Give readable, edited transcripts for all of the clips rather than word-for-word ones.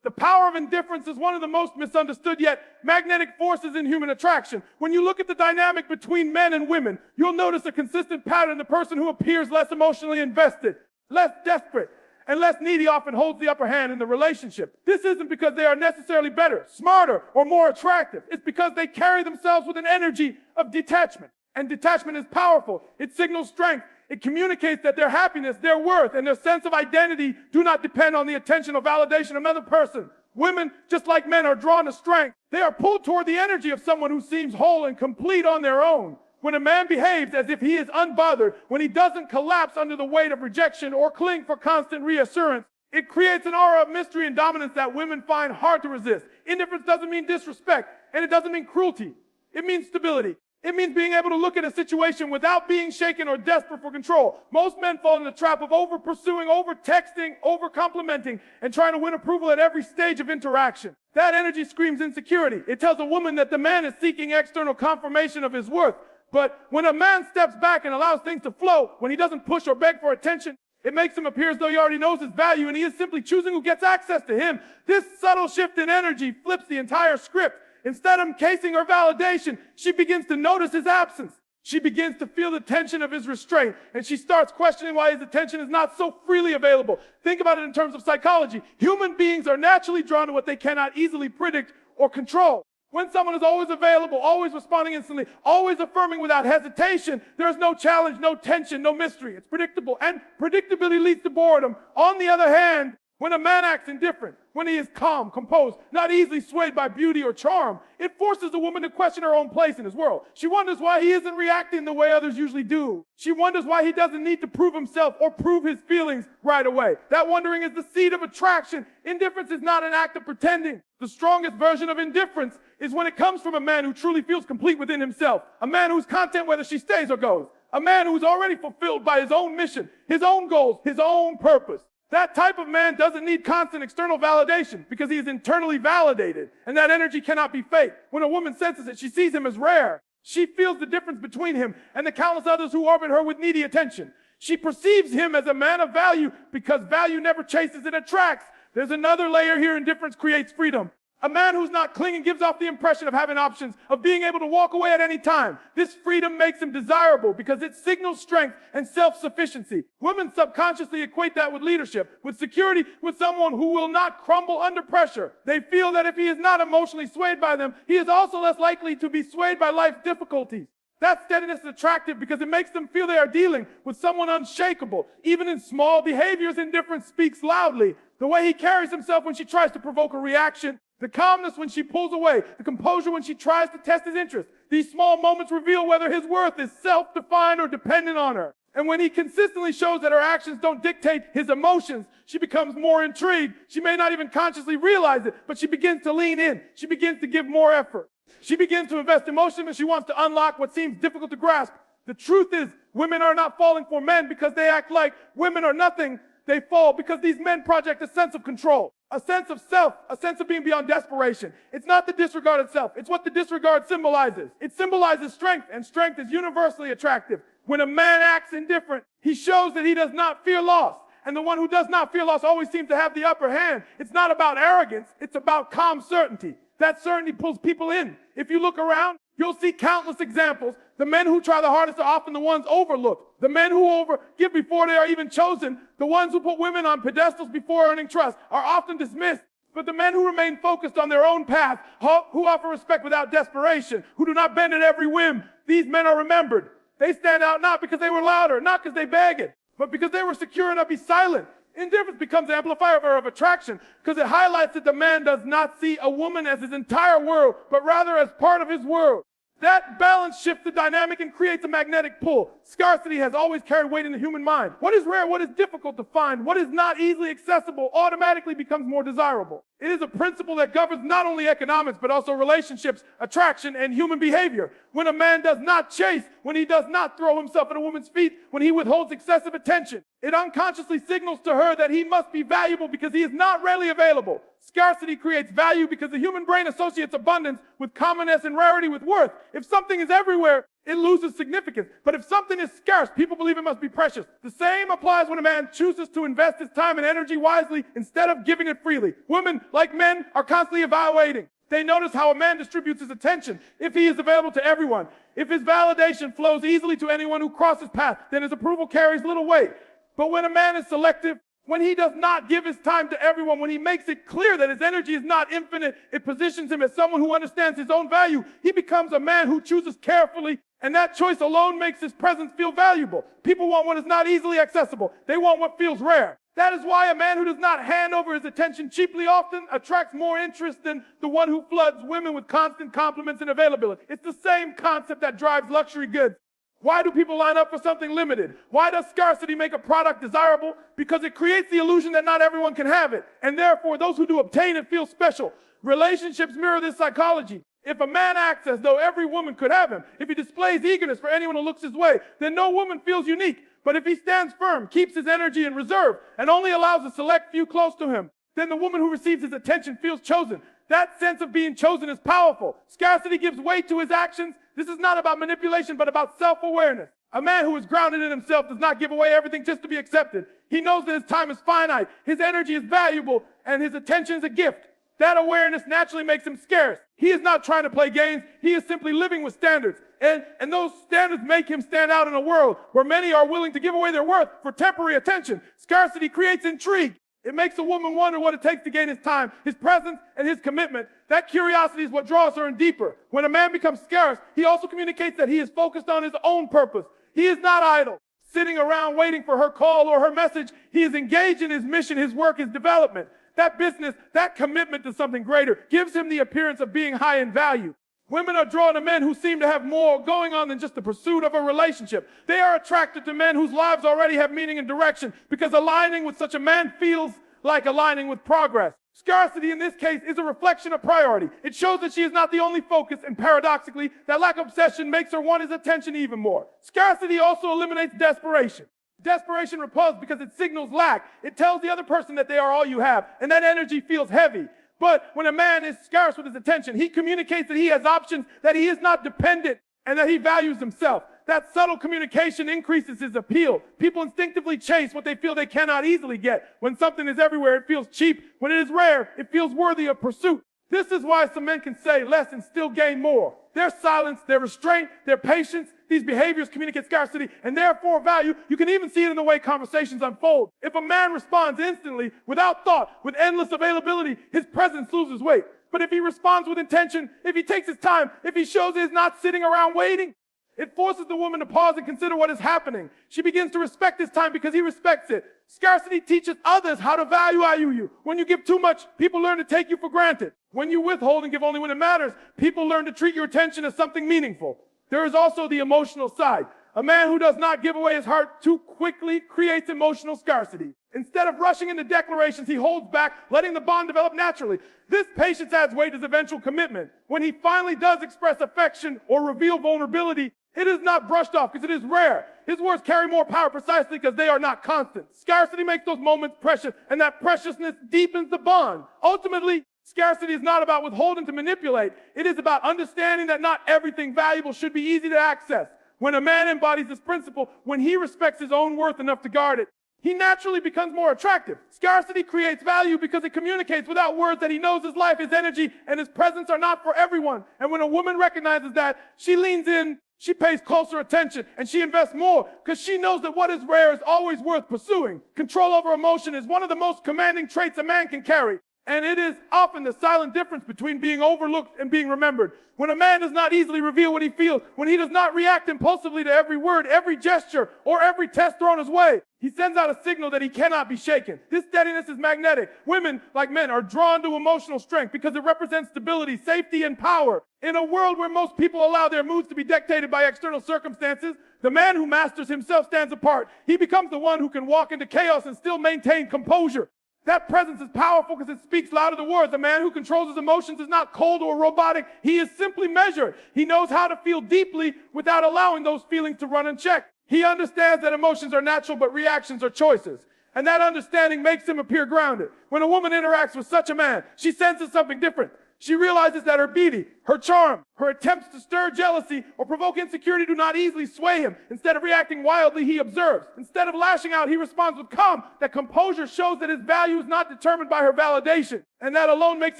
The power of indifference is one of the most misunderstood yet magnetic forces in human attraction. When you look at the dynamic between men and women, you'll notice a consistent pattern. The person who appears less emotionally invested, less desperate, and less needy often holds the upper hand in the relationship. This isn't because they are necessarily better, smarter, or more attractive. It's because they carry themselves with an energy of detachment. And detachment is powerful. It signals strength. It communicates that their happiness, their worth, and their sense of identity do not depend on the attention or validation of another person. Women, just like men, are drawn to strength. They are pulled toward the energy of someone who seems whole and complete on their own. When a man behaves as if he is unbothered, when he doesn't collapse under the weight of rejection or cling for constant reassurance, it creates an aura of mystery and dominance that women find hard to resist. Indifference doesn't mean disrespect, and it doesn't mean cruelty. It means stability. It means being able to look at a situation without being shaken or desperate for control. Most men fall in the trap of over-pursuing, over-texting, over-complimenting, and trying to win approval at every stage of interaction. That energy screams insecurity. It tells a woman that the man is seeking external confirmation of his worth. But when a man steps back and allows things to flow, when he doesn't push or beg for attention, it makes him appear as though he already knows his value and he is simply choosing who gets access to him. This subtle shift in energy flips the entire script. Instead of encasing her validation, she begins to notice his absence. She begins to feel the tension of his restraint, and she starts questioning why his attention is not so freely available. Think about it in terms of psychology. Human beings are naturally drawn to what they cannot easily predict or control. When someone is always available, always responding instantly, always affirming without hesitation, there's no challenge, no tension, no mystery. It's predictable, and predictability leads to boredom. On the other hand, when a man acts indifferent, when he is calm, composed, not easily swayed by beauty or charm, it forces a woman to question her own place in his world. She wonders why he isn't reacting the way others usually do. She wonders why he doesn't need to prove himself or prove his feelings right away. That wondering is the seed of attraction. Indifference is not an act of pretending. The strongest version of indifference is when it comes from a man who truly feels complete within himself. A man who's content whether she stays or goes. A man who's already fulfilled by his own mission, his own goals, his own purpose. That type of man doesn't need constant external validation because he is internally validated, and that energy cannot be faked. When a woman senses it, she sees him as rare. She feels the difference between him and the countless others who orbit her with needy attention. She perceives him as a man of value because value never chases, it attracts. There's another layer here. Indifference creates freedom. A man who's not clinging gives off the impression of having options, of being able to walk away at any time. This freedom makes him desirable because it signals strength and self-sufficiency. Women subconsciously equate that with leadership, with security, with someone who will not crumble under pressure. They feel that if he is not emotionally swayed by them, he is also less likely to be swayed by life's difficulties. That steadiness is attractive because it makes them feel they are dealing with someone unshakable. Even in small behaviors, indifference speaks loudly. The way he carries himself when she tries to provoke a reaction, the calmness when she pulls away, the composure when she tries to test his interest. These small moments reveal whether his worth is self-defined or dependent on her. And when he consistently shows that her actions don't dictate his emotions, she becomes more intrigued. She may not even consciously realize it, but she begins to lean in. She begins to give more effort. She begins to invest emotion and she wants to unlock what seems difficult to grasp. The truth is, women are not falling for men because they act like women are nothing. They fall because these men project a sense of control, a sense of self, a sense of being beyond desperation. It's not the disregard itself. It's what the disregard symbolizes. It symbolizes strength, and strength is universally attractive. When a man acts indifferent, he shows that he does not fear loss. And the one who does not fear loss always seems to have the upper hand. It's not about arrogance. It's about calm certainty. That certainty pulls people in. If you look around, you'll see countless examples. The men who try the hardest are often the ones overlooked. The men who give before they are even chosen, the ones who put women on pedestals before earning trust, are often dismissed. But the men who remain focused on their own path, who offer respect without desperation, who do not bend at every whim, these men are remembered. They stand out not because they were louder, not because they begged, but because they were secure enough to be silent. Indifference becomes an amplifier of attraction because it highlights that the man does not see a woman as his entire world, but rather as part of his world. That balance shifts the dynamic and creates a magnetic pull. Scarcity has always carried weight in the human mind. What is rare, what is difficult to find, what is not easily accessible automatically becomes more desirable. It is a principle that governs not only economics, but also relationships, attraction, and human behavior. When a man does not chase, when he does not throw himself at a woman's feet, when he withholds excessive attention, it unconsciously signals to her that he must be valuable because he is not readily available. Scarcity creates value because the human brain associates abundance with commonness and rarity with worth. If something is everywhere, it loses significance. But if something is scarce, people believe it must be precious. The same applies when a man chooses to invest his time and energy wisely instead of giving it freely. Women, like men, are constantly evaluating. They notice how a man distributes his attention, if he is available to everyone. If his validation flows easily to anyone who crosses paths, then his approval carries little weight. But when a man is selective, when he does not give his time to everyone, when he makes it clear that his energy is not infinite, it positions him as someone who understands his own value. He becomes a man who chooses carefully, and that choice alone makes his presence feel valuable. People want what is not easily accessible. They want what feels rare. That is why a man who does not hand over his attention cheaply often attracts more interest than the one who floods women with constant compliments and availability. It's the same concept that drives luxury goods. Why do people line up for something limited? Why does scarcity make a product desirable? Because it creates the illusion that not everyone can have it, and therefore those who do obtain it feel special. Relationships mirror this psychology. If a man acts as though every woman could have him, if he displays eagerness for anyone who looks his way, then no woman feels unique. But if he stands firm, keeps his energy in reserve, and only allows a select few close to him, then the woman who receives his attention feels chosen. That sense of being chosen is powerful. Scarcity gives weight to his actions. This is not about manipulation, but about self-awareness. A man who is grounded in himself does not give away everything just to be accepted. He knows that his time is finite, his energy is valuable, and his attention is a gift. That awareness naturally makes him scarce. He is not trying to play games. He is simply living with standards. And those standards make him stand out in a world where many are willing to give away their worth for temporary attention. Scarcity creates intrigue. It makes a woman wonder what it takes to gain his time, his presence, and his commitment. That curiosity is what draws her in deeper. When a man becomes scarce, he also communicates that he is focused on his own purpose. He is not idle, sitting around waiting for her call or her message. He is engaged in his mission, his work, his development. That business, that commitment to something greater gives him the appearance of being high in value. Women are drawn to men who seem to have more going on than just the pursuit of a relationship. They are attracted to men whose lives already have meaning and direction, because aligning with such a man feels like aligning with progress. Scarcity in this case is a reflection of priority. It shows that she is not the only focus, and paradoxically, that lack of obsession makes her want his attention even more. Scarcity also eliminates desperation. Desperation repels because it signals lack. It tells the other person that they are all you have, and that energy feels heavy. But when a man is scarce with his attention, he communicates that he has options, that he is not dependent, and that he values himself. That subtle communication increases his appeal. People instinctively chase what they feel they cannot easily get. When something is everywhere, it feels cheap. When it is rare, it feels worthy of pursuit. This is why some men can say less and still gain more. Their silence, their restraint, their patience, these behaviors communicate scarcity and therefore value. You can even see it in the way conversations unfold. If a man responds instantly, without thought, with endless availability, his presence loses weight. But if he responds with intention, if he takes his time, if he shows he is not sitting around waiting, it forces the woman to pause and consider what is happening. She begins to respect his time because he respects it. Scarcity teaches others how to value you. When you give too much, people learn to take you for granted. When you withhold and give only when it matters, people learn to treat your attention as something meaningful. There is also the emotional side. A man who does not give away his heart too quickly creates emotional scarcity. Instead of rushing into declarations, he holds back, letting the bond develop naturally. This patience adds weight to his eventual commitment. When he finally does express affection or reveal vulnerability, it is not brushed off because it is rare. His words carry more power precisely because they are not constant. Scarcity makes those moments precious, and that preciousness deepens the bond. Ultimately, scarcity is not about withholding to manipulate. It is about understanding that not everything valuable should be easy to access. When a man embodies this principle, when he respects his own worth enough to guard it, he naturally becomes more attractive. Scarcity creates value because it communicates without words that he knows his life, his energy, and his presence are not for everyone. And when a woman recognizes that, she leans in, she pays closer attention, and she invests more because she knows that what is rare is always worth pursuing. Control over emotion is one of the most commanding traits a man can carry. And it is often the silent difference between being overlooked and being remembered. When a man does not easily reveal what he feels, when he does not react impulsively to every word, every gesture, or every test thrown his way, he sends out a signal that he cannot be shaken. This steadiness is magnetic. Women, like men, are drawn to emotional strength because it represents stability, safety, and power. In a world where most people allow their moods to be dictated by external circumstances, the man who masters himself stands apart. He becomes the one who can walk into chaos and still maintain composure. That presence is powerful because it speaks louder than words. A man who controls his emotions is not cold or robotic. He is simply measured. He knows how to feel deeply without allowing those feelings to run unchecked. He understands that emotions are natural, but reactions are choices. And that understanding makes him appear grounded. When a woman interacts with such a man, she senses something different. She realizes that her beauty, her charm, her attempts to stir jealousy or provoke insecurity do not easily sway him. Instead of reacting wildly, he observes. Instead of lashing out, he responds with calm. That composure shows that his value is not determined by her validation. And that alone makes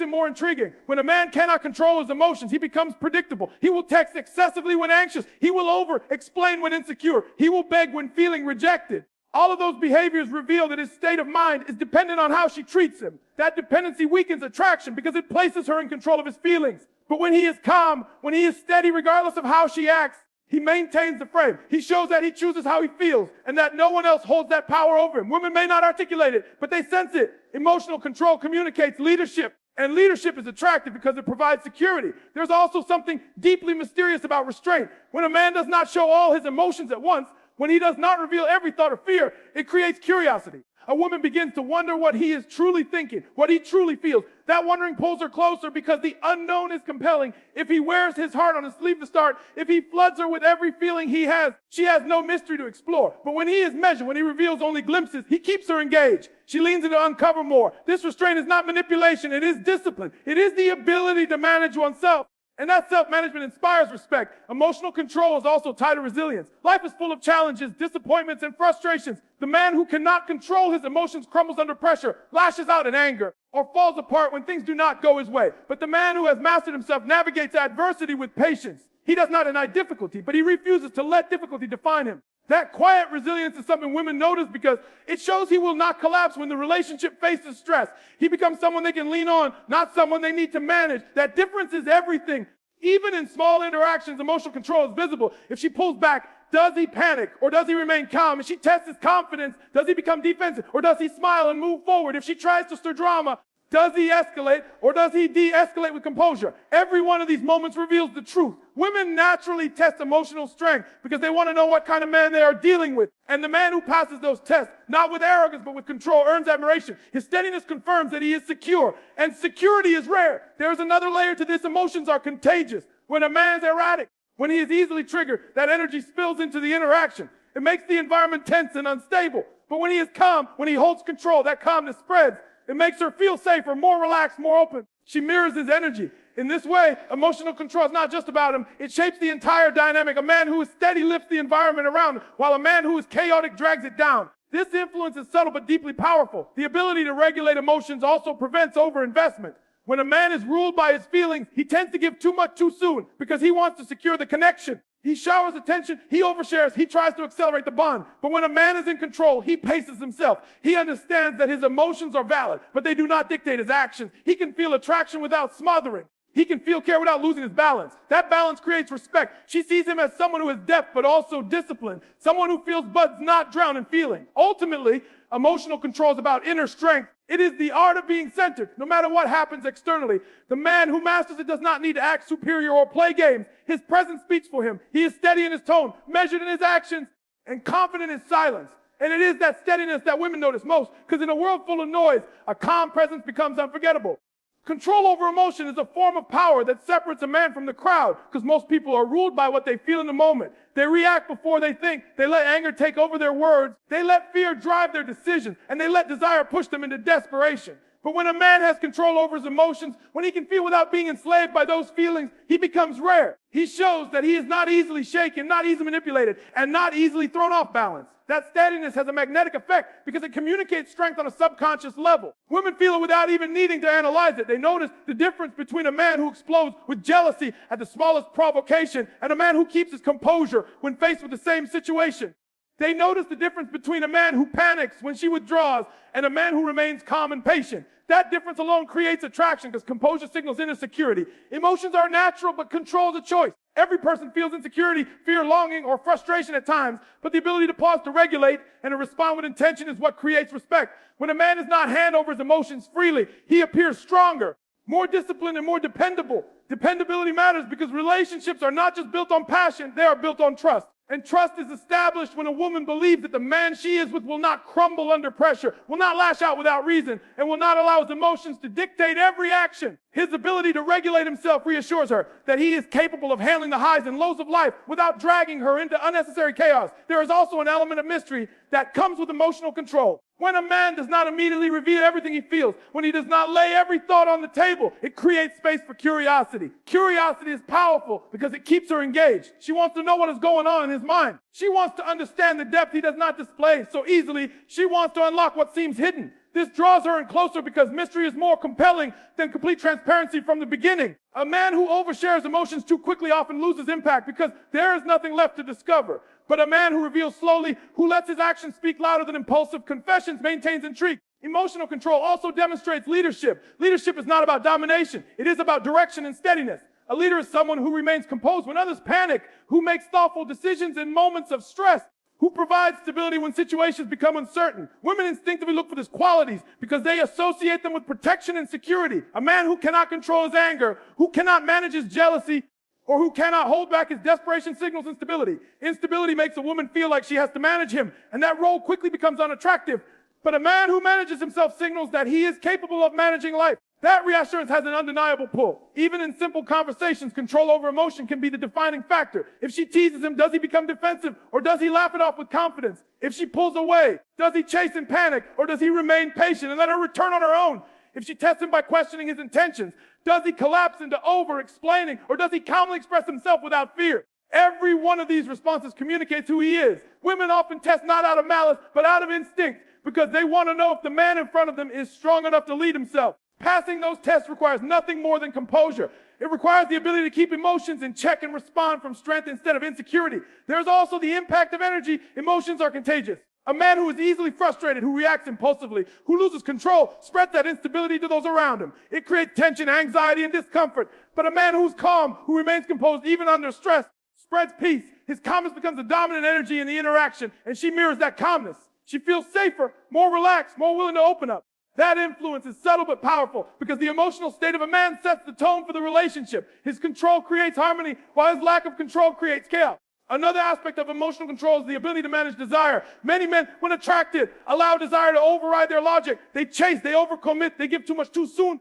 it more intriguing. When a man cannot control his emotions, he becomes predictable. He will text excessively when anxious. He will over-explain when insecure. He will beg when feeling rejected. All of those behaviors reveal that his state of mind is dependent on how she treats him. That dependency weakens attraction because it places her in control of his feelings. But when he is calm, when he is steady regardless of how she acts, he maintains the frame. He shows that he chooses how he feels and that no one else holds that power over him. Women may not articulate it, but they sense it. Emotional control communicates leadership. And leadership is attractive because it provides security. There's also something deeply mysterious about restraint. When a man does not show all his emotions at once, when he does not reveal every thought or fear, it creates curiosity. A woman begins to wonder what he is truly thinking, what he truly feels. That wondering pulls her closer because the unknown is compelling. If he wears his heart on his sleeve to start, if he floods her with every feeling he has, she has no mystery to explore. But when he is measured, when he reveals only glimpses, he keeps her engaged. She leans in to uncover more. This restraint is not manipulation, it is discipline. It is the ability to manage oneself. And that self-management inspires respect. Emotional control is also tied to resilience. Life is full of challenges, disappointments, and frustrations. The man who cannot control his emotions crumbles under pressure, lashes out in anger, or falls apart when things do not go his way. But the man who has mastered himself navigates adversity with patience. He does not deny difficulty, but he refuses to let difficulty define him. That quiet resilience is something women notice because it shows he will not collapse when the relationship faces stress. He becomes someone they can lean on, not someone they need to manage. That difference is everything. Even in small interactions, emotional control is visible. If she pulls back, does he panic or does he remain calm? If she tests his confidence, does he become defensive or does he smile and move forward? If she tries to stir drama, does he escalate or does he de-escalate with composure? Every one of these moments reveals the truth. Women naturally test emotional strength because they want to know what kind of man they are dealing with. And the man who passes those tests, not with arrogance but with control, earns admiration. His steadiness confirms that he is secure. And security is rare. There is another layer to this. Emotions are contagious. When a man's erratic, when he is easily triggered, that energy spills into the interaction. It makes the environment tense and unstable. But when he is calm, when he holds control, that calmness spreads. It makes her feel safer, more relaxed, more open. She mirrors his energy. In this way, emotional control is not just about him. It shapes the entire dynamic. A man who is steady lifts the environment around him, while a man who is chaotic drags it down. This influence is subtle but deeply powerful. The ability to regulate emotions also prevents overinvestment. When a man is ruled by his feelings, he tends to give too much too soon because he wants to secure the connection. He showers attention, he overshares, he tries to accelerate the bond. But when a man is in control, he paces himself. He understands that his emotions are valid, but they do not dictate his actions. He can feel attraction without smothering. He can feel care without losing his balance. That balance creates respect. She sees him as someone who is deft but also disciplined. Someone who feels but does not drown in feeling. Ultimately, emotional control is about inner strength. It is the art of being centered, no matter what happens externally. The man who masters it does not need to act superior or play games. His presence speaks for him. He is steady in his tone, measured in his actions, and confident in his silence. And it is that steadiness that women notice most, because in a world full of noise, a calm presence becomes unforgettable. Control over emotion is a form of power that separates a man from the crowd, because most people are ruled by what they feel in the moment. They react before they think. They let anger take over their words. They let fear drive their decisions, and they let desire push them into desperation. But when a man has control over his emotions, when he can feel without being enslaved by those feelings, he becomes rare. He shows that he is not easily shaken, not easily manipulated, and not easily thrown off balance. That steadiness has a magnetic effect because it communicates strength on a subconscious level. Women feel it without even needing to analyze it. They notice the difference between a man who explodes with jealousy at the smallest provocation and a man who keeps his composure when faced with the same situation. They notice the difference between a man who panics when she withdraws and a man who remains calm and patient. That difference alone creates attraction because composure signals inner security. Emotions are natural, but control is a choice. Every person feels insecurity, fear, longing, or frustration at times, but the ability to pause to regulate and to respond with intention is what creates respect. When a man does not hand over his emotions freely, he appears stronger, more disciplined, and more dependable. Dependability matters because relationships are not just built on passion, they are built on trust. And trust is established when a woman believes that the man she is with will not crumble under pressure, will not lash out without reason, and will not allow his emotions to dictate every action. His ability to regulate himself reassures her that he is capable of handling the highs and lows of life without dragging her into unnecessary chaos. There is also an element of mystery that comes with emotional control. When a man does not immediately reveal everything he feels, when he does not lay every thought on the table, it creates space for curiosity. Curiosity is powerful because it keeps her engaged. She wants to know what is going on in his mind. She wants to understand the depth he does not display so easily. She wants to unlock what seems hidden. This draws her in closer because mystery is more compelling than complete transparency from the beginning. A man who overshares emotions too quickly often loses impact because there is nothing left to discover. But a man who reveals slowly, who lets his actions speak louder than impulsive confessions, maintains intrigue. Emotional control also demonstrates leadership. Leadership is not about domination. It is about direction and steadiness. A leader is someone who remains composed when others panic, who makes thoughtful decisions in moments of stress, who provides stability when situations become uncertain. Women instinctively look for these qualities because they associate them with protection and security. A man who cannot control his anger, who cannot manage his jealousy, or who cannot hold back his desperation signals instability. Instability makes a woman feel like she has to manage him, and that role quickly becomes unattractive. But a man who manages himself signals that he is capable of managing life. That reassurance has an undeniable pull. Even in simple conversations, control over emotion can be the defining factor. If she teases him, does he become defensive, or does he laugh it off with confidence? If she pulls away, does he chase in panic, or does he remain patient and let her return on her own? If she tests him by questioning his intentions, does he collapse into over-explaining, or does he calmly express himself without fear? Every one of these responses communicates who he is. Women often test not out of malice, but out of instinct, because they want to know if the man in front of them is strong enough to lead himself. Passing those tests requires nothing more than composure. It requires the ability to keep emotions in check and respond from strength instead of insecurity. There's also the impact of energy. Emotions are contagious. A man who is easily frustrated, who reacts impulsively, who loses control, spreads that instability to those around him. It creates tension, anxiety, and discomfort. But a man who's calm, who remains composed even under stress, spreads peace. His calmness becomes a dominant energy in the interaction, and she mirrors that calmness. She feels safer, more relaxed, more willing to open up. That influence is subtle but powerful because the emotional state of a man sets the tone for the relationship. His control creates harmony, while his lack of control creates chaos. Another aspect of emotional control is the ability to manage desire. Many men, when attracted, allow desire to override their logic. They chase, they overcommit, they give too much too soon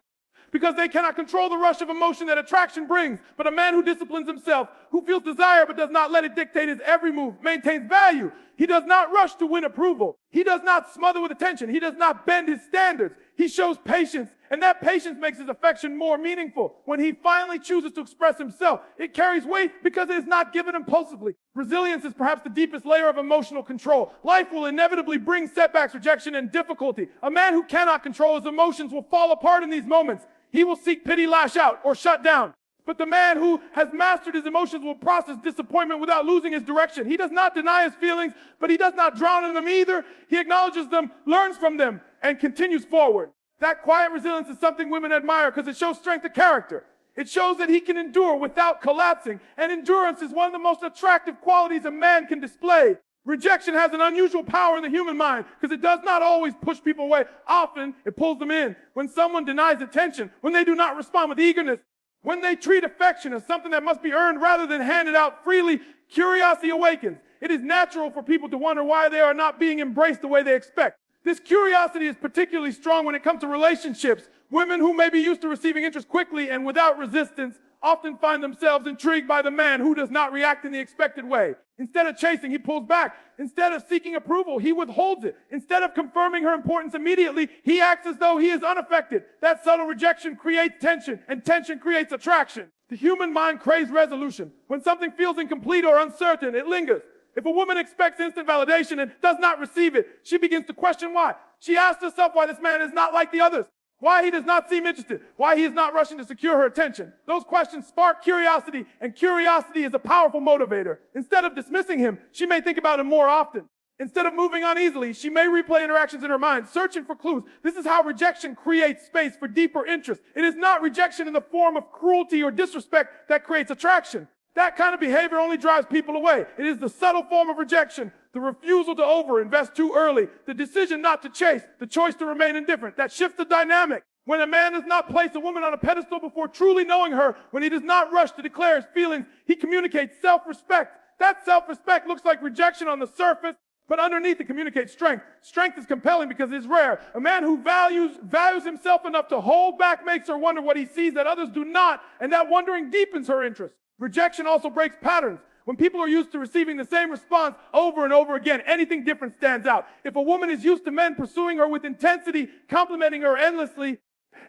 because they cannot control the rush of emotion that attraction brings. But a man who disciplines himself, who feels desire but does not let it dictate his every move, maintains value. He does not rush to win approval. He does not smother with attention. He does not bend his standards. He shows patience, and that patience makes his affection more meaningful. When he finally chooses to express himself, it carries weight because it is not given impulsively. Resilience is perhaps the deepest layer of emotional control. Life will inevitably bring setbacks, rejection, and difficulty. A man who cannot control his emotions will fall apart in these moments. He will seek pity, lash out, or shut down. But the man who has mastered his emotions will process disappointment without losing his direction. He does not deny his feelings, but he does not drown in them either. He acknowledges them, learns from them, and continues forward. That quiet resilience is something women admire because it shows strength of character. It shows that he can endure without collapsing. And endurance is one of the most attractive qualities a man can display. Rejection has an unusual power in the human mind because it does not always push people away. Often, it pulls them in. When someone denies attention, when they do not respond with eagerness, when they treat affection as something that must be earned rather than handed out freely, curiosity awakens. It is natural for people to wonder why they are not being embraced the way they expect. This curiosity is particularly strong when it comes to relationships. Women who may be used to receiving interest quickly and without resistance often find themselves intrigued by the man who does not react in the expected way. Instead of chasing, he pulls back. Instead of seeking approval, he withholds it. Instead of confirming her importance immediately, he acts as though he is unaffected. That subtle rejection creates tension, and tension creates attraction. The human mind craves resolution. When something feels incomplete or uncertain, it lingers. If a woman expects instant validation and does not receive it, she begins to question why. She asks herself why this man is not like the others, why he does not seem interested, why he is not rushing to secure her attention. Those questions spark curiosity, and curiosity is a powerful motivator. Instead of dismissing him, she may think about him more often. Instead of moving on easily, she may replay interactions in her mind, searching for clues. This is how rejection creates space for deeper interest. It is not rejection in the form of cruelty or disrespect that creates attraction. That kind of behavior only drives people away. It is the subtle form of rejection, the refusal to overinvest too early, the decision not to chase, the choice to remain indifferent. That shifts the dynamic. When a man does not place a woman on a pedestal before truly knowing her, when he does not rush to declare his feelings, he communicates self-respect. That self-respect looks like rejection on the surface, but underneath it communicates strength. Strength is compelling because it is rare. A man who values himself enough to hold back makes her wonder what he sees that others do not, and that wondering deepens her interest. Rejection also breaks patterns. When people are used to receiving the same response over and over again, anything different stands out. If a woman is used to men pursuing her with intensity, complimenting her endlessly,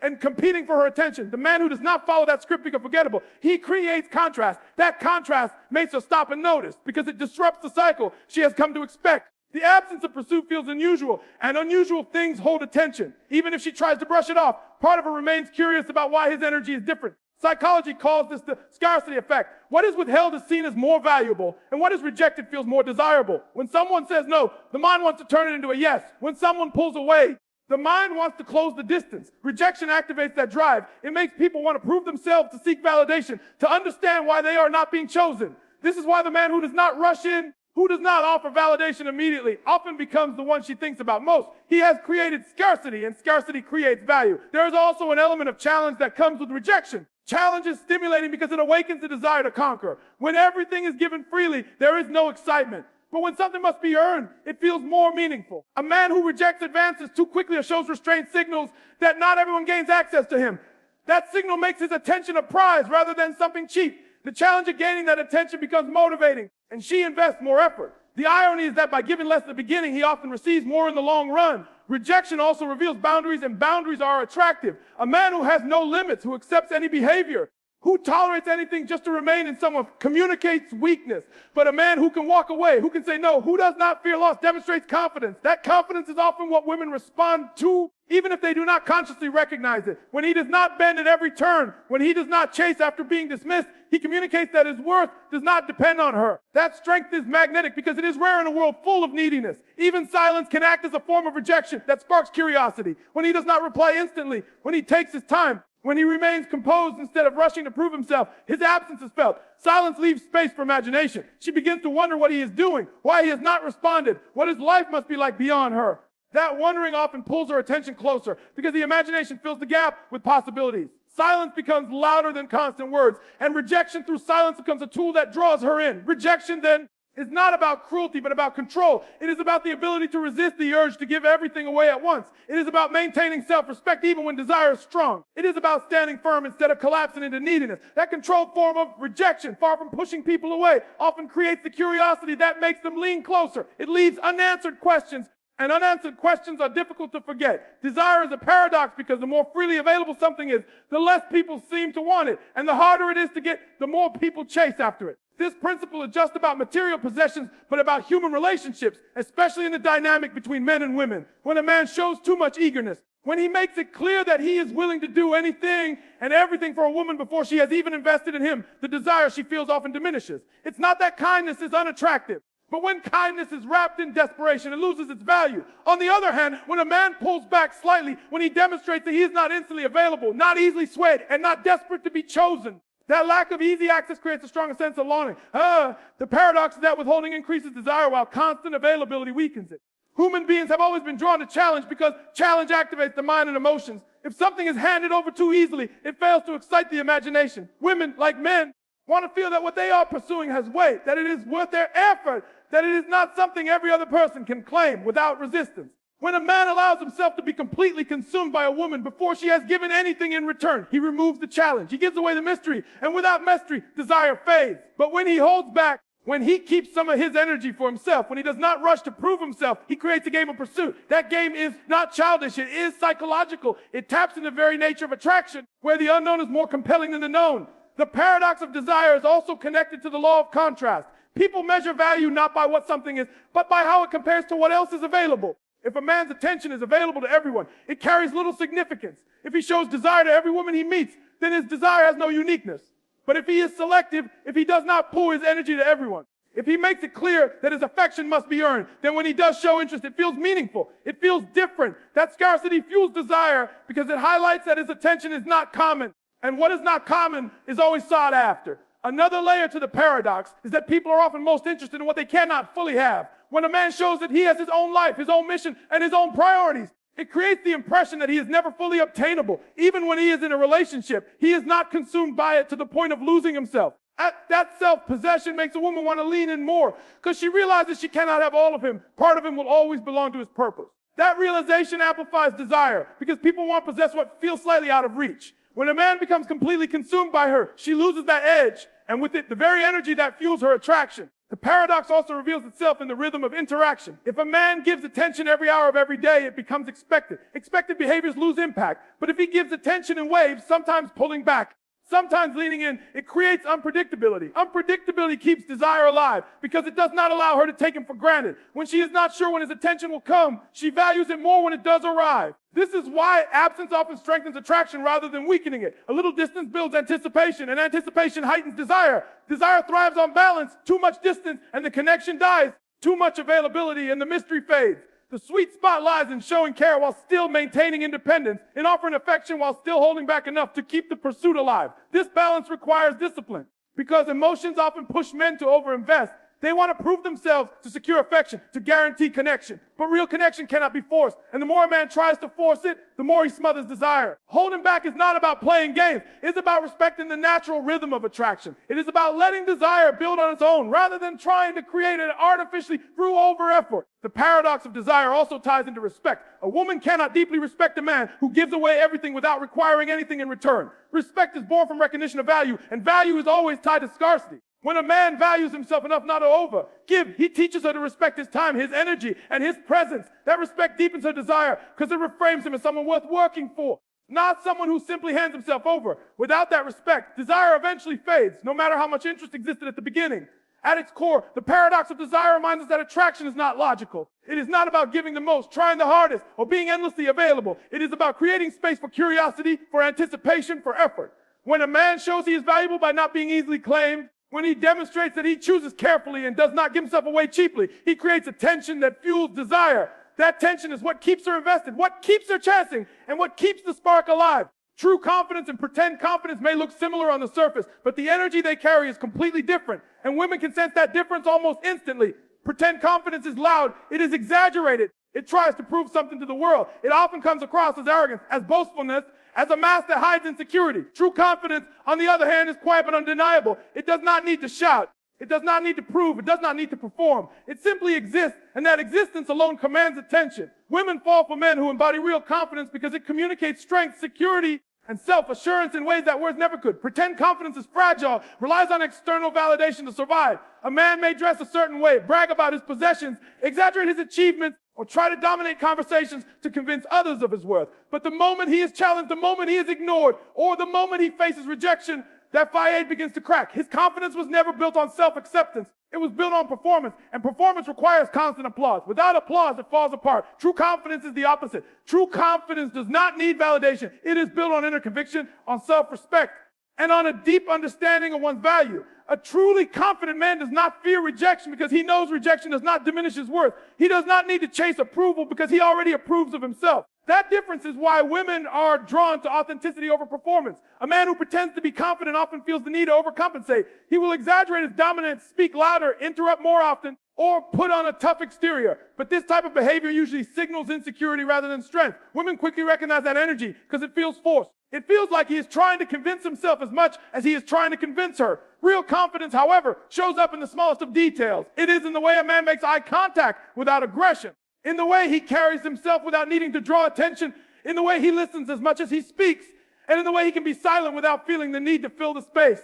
and competing for her attention, the man who does not follow that script becomes forgettable. He creates contrast. That contrast makes her stop and notice because it disrupts the cycle she has come to expect. The absence of pursuit feels unusual, and unusual things hold attention. Even if she tries to brush it off, part of her remains curious about why his energy is different. Psychology calls this the scarcity effect. What is withheld is seen as more valuable, and what is rejected feels more desirable. When someone says no, the mind wants to turn it into a yes. When someone pulls away, the mind wants to close the distance. Rejection activates that drive. It makes people want to prove themselves, to seek validation, to understand why they are not being chosen. This is why the man who does not rush in, who does not offer validation immediately, often becomes the one she thinks about most. He has created scarcity, and scarcity creates value. There is also an element of challenge that comes with rejection. Challenge is stimulating because it awakens the desire to conquer. When everything is given freely, there is no excitement. But when something must be earned, it feels more meaningful. A man who rejects advances too quickly or shows restraint signals that not everyone gains access to him. That signal makes his attention a prize rather than something cheap. The challenge of gaining that attention becomes motivating, and she invests more effort. The irony is that by giving less at the beginning, he often receives more in the long run. Rejection also reveals boundaries, and boundaries are attractive. A man who has no limits, who accepts any behavior, who tolerates anything just to remain in someone, communicates weakness. But a man who can walk away, who can say no, who does not fear loss, demonstrates confidence. That confidence is often what women respond to, even if they do not consciously recognize it. When he does not bend at every turn, when he does not chase after being dismissed, he communicates that his worth does not depend on her. That strength is magnetic because it is rare in a world full of neediness. Even silence can act as a form of rejection that sparks curiosity. When he does not reply instantly, when he takes his time, when he remains composed instead of rushing to prove himself, his absence is felt. Silence leaves space for imagination. She begins to wonder what he is doing, why he has not responded, what his life must be like beyond her. That wondering often pulls her attention closer because the imagination fills the gap with possibilities. Silence becomes louder than constant words, and rejection through silence becomes a tool that draws her in. Rejection then is not about cruelty, but about control. It is about the ability to resist the urge to give everything away at once. It is about maintaining self-respect even when desire is strong. It is about standing firm instead of collapsing into neediness. That controlled form of rejection, far from pushing people away, often creates the curiosity that makes them lean closer. It leaves unanswered questions, and unanswered questions are difficult to forget. Desire is a paradox because the more freely available something is, the less people seem to want it. And the harder it is to get, the more people chase after it. This principle is just about material possessions, but about human relationships, especially in the dynamic between men and women. When a man shows too much eagerness, when he makes it clear that he is willing to do anything and everything for a woman before she has even invested in him, the desire she feels often diminishes. It's not that kindness is unattractive, but when kindness is wrapped in desperation, it loses its value. On the other hand, when a man pulls back slightly, when he demonstrates that he is not instantly available, not easily swayed, and not desperate to be chosen, that lack of easy access creates a stronger sense of longing. The paradox is that withholding increases desire while constant availability weakens it. Human beings have always been drawn to challenge because challenge activates the mind and emotions. If something is handed over too easily, it fails to excite the imagination. Women, like men, want to feel that what they are pursuing has weight, that it is worth their effort, that it is not something every other person can claim without resistance. When a man allows himself to be completely consumed by a woman before she has given anything in return, he removes the challenge. He gives away the mystery, and without mystery, desire fades. But when he holds back, when he keeps some of his energy for himself, when he does not rush to prove himself, he creates a game of pursuit. That game is not childish, it is psychological. It taps into the very nature of attraction, where the unknown is more compelling than the known. The paradox of desire is also connected to the law of contrast. People measure value not by what something is, but by how it compares to what else is available. If a man's attention is available to everyone, it carries little significance. If he shows desire to every woman he meets, then his desire has no uniqueness. But if he is selective, if he does not pour his energy to everyone, if he makes it clear that his affection must be earned, then when he does show interest, it feels meaningful. It feels different. That scarcity fuels desire because it highlights that his attention is not common. And what is not common is always sought after. Another layer to the paradox is that people are often most interested in what they cannot fully have. When a man shows that he has his own life, his own mission, and his own priorities, it creates the impression that he is never fully obtainable. Even when he is in a relationship, he is not consumed by it to the point of losing himself. That self-possession makes a woman want to lean in more because she realizes she cannot have all of him. Part of him will always belong to his purpose. That realization amplifies desire because people want to possess what feels slightly out of reach. When a man becomes completely consumed by her, she loses that edge, and with it, the very energy that fuels her attraction. The paradox also reveals itself in the rhythm of interaction. If a man gives attention every hour of every day, it becomes expected. Expected behaviors lose impact. But if he gives attention in waves, sometimes pulling back, sometimes leaning in, it creates unpredictability. Unpredictability keeps desire alive because it does not allow her to take him for granted. When she is not sure when his attention will come, she values it more when it does arrive. This is why absence often strengthens attraction rather than weakening it. A little distance builds anticipation, and anticipation heightens desire. Desire thrives on balance. Too much distance, and the connection dies. Too much availability, and the mystery fades. The sweet spot lies in showing care while still maintaining independence, in offering affection while still holding back enough to keep the pursuit alive. This balance requires discipline, because emotions often push men to overinvest. They want to prove themselves to secure affection, to guarantee connection. But real connection cannot be forced. And the more a man tries to force it, the more he smothers desire. Holding back is not about playing games. It's about respecting the natural rhythm of attraction. It is about letting desire build on its own, rather than trying to create it artificially through over-effort. The paradox of desire also ties into respect. A woman cannot deeply respect a man who gives away everything without requiring anything in return. Respect is born from recognition of value, and value is always tied to scarcity. When a man values himself enough not to give, he teaches her to respect his time, his energy, and his presence. That respect deepens her desire because it reframes him as someone worth working for, not someone who simply hands himself over. Without that respect, desire eventually fades, no matter how much interest existed at the beginning. At its core, the paradox of desire reminds us that attraction is not logical. It is not about giving the most, trying the hardest, or being endlessly available. It is about creating space for curiosity, for anticipation, for effort. When a man shows he is valuable by not being easily claimed, when he demonstrates that he chooses carefully and does not give himself away cheaply, he creates a tension that fuels desire. That tension is what keeps her invested, what keeps her chancing, and what keeps the spark alive. True confidence and pretend confidence may look similar on the surface, but the energy they carry is completely different, and women can sense that difference almost instantly. Pretend confidence is loud. It is exaggerated. It tries to prove something to the world. It often comes across as arrogance, as boastfulness, as a mask that hides insecurity. True confidence, on the other hand, is quiet but undeniable. It does not need to shout. It does not need to prove. It does not need to perform. It simply exists, and that existence alone commands attention. Women fall for men who embody real confidence because it communicates strength, security, and self-assurance in ways that words never could. Pretend confidence is fragile, relies on external validation to survive. A man may dress a certain way, brag about his possessions, exaggerate his achievements, or try to dominate conversations to convince others of his worth. But the moment he is challenged, the moment he is ignored, or the moment he faces rejection, that facade begins to crack. His confidence was never built on self-acceptance. It was built on performance, and performance requires constant applause. Without applause, it falls apart. True confidence is the opposite. True confidence does not need validation. It is built on inner conviction, on self-respect, and on a deep understanding of one's value. A truly confident man does not fear rejection because he knows rejection does not diminish his worth. He does not need to chase approval because he already approves of himself. That difference is why women are drawn to authenticity over performance. A man who pretends to be confident often feels the need to overcompensate. He will exaggerate his dominance, speak louder, interrupt more often, or put on a tough exterior. But this type of behavior usually signals insecurity rather than strength. Women quickly recognize that energy because it feels forced. It feels like he is trying to convince himself as much as he is trying to convince her. Real confidence, however, shows up in the smallest of details. It is in the way a man makes eye contact without aggression, in the way he carries himself without needing to draw attention, in the way he listens as much as he speaks, and in the way he can be silent without feeling the need to fill the space.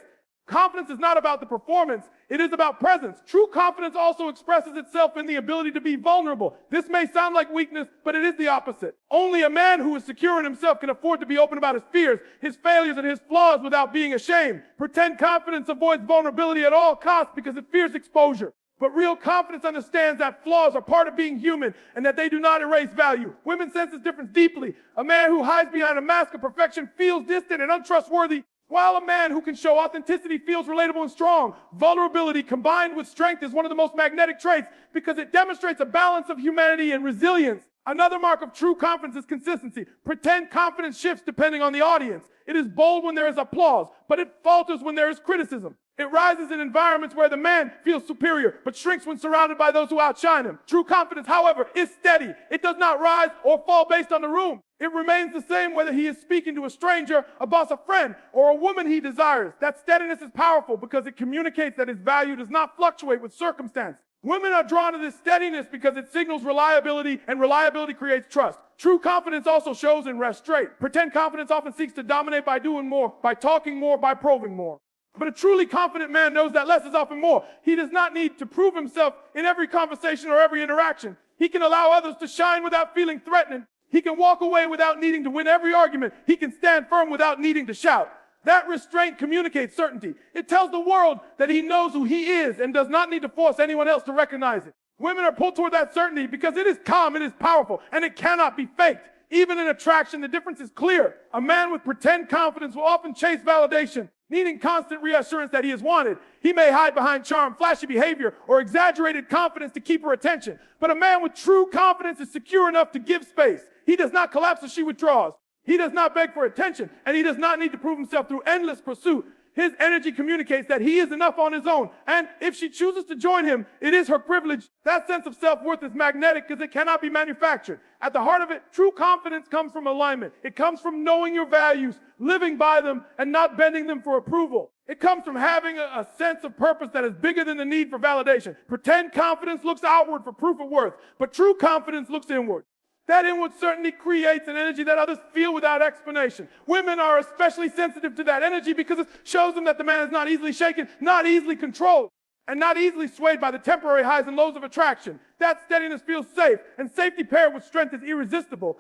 Confidence is not about the performance. It is about presence. True confidence also expresses itself in the ability to be vulnerable. This may sound like weakness, but it is the opposite. Only a man who is secure in himself can afford to be open about his fears, his failures, and his flaws without being ashamed. Pretend confidence avoids vulnerability at all costs because it fears exposure. But real confidence understands that flaws are part of being human and that they do not erase value. Women sense this difference deeply. A man who hides behind a mask of perfection feels distant and untrustworthy, while a man who can show authenticity feels relatable and strong. Vulnerability combined with strength is one of the most magnetic traits because it demonstrates a balance of humanity and resilience. Another mark of true confidence is consistency. Pretend confidence shifts depending on the audience. It is bold when there is applause, but it falters when there is criticism. It rises in environments where the man feels superior, but shrinks when surrounded by those who outshine him. True confidence, however, is steady. It does not rise or fall based on the room. It remains the same whether he is speaking to a stranger, a boss, a friend, or a woman he desires. That steadiness is powerful because it communicates that his value does not fluctuate with circumstance. Women are drawn to this steadiness because it signals reliability, and reliability creates trust. True confidence also shows in restraint. Pretend confidence often seeks to dominate by doing more, by talking more, by proving more. But a truly confident man knows that less is often more. He does not need to prove himself in every conversation or every interaction. He can allow others to shine without feeling threatened. He can walk away without needing to win every argument. He can stand firm without needing to shout. That restraint communicates certainty. It tells the world that he knows who he is and does not need to force anyone else to recognize it. Women are pulled toward that certainty because it is calm, it is powerful, and it cannot be faked. Even in attraction, the difference is clear. A man with pretend confidence will often chase validation, needing constant reassurance that he is wanted. He may hide behind charm, flashy behavior, or exaggerated confidence to keep her attention. But a man with true confidence is secure enough to give space. He does not collapse as she withdraws. He does not beg for attention, and he does not need to prove himself through endless pursuit. His energy communicates that he is enough on his own, and if she chooses to join him, it is her privilege. That sense of self-worth is magnetic because it cannot be manufactured. At the heart of it, true confidence comes from alignment. It comes from knowing your values, living by them, and not bending them for approval. It comes from having a sense of purpose that is bigger than the need for validation. Pretend confidence looks outward for proof of worth, but true confidence looks inward. That inward certainty creates an energy that others feel without explanation. Women are especially sensitive to that energy because it shows them that the man is not easily shaken, not easily controlled, and not easily swayed by the temporary highs and lows of attraction. That steadiness feels safe, and safety paired with strength is irresistible.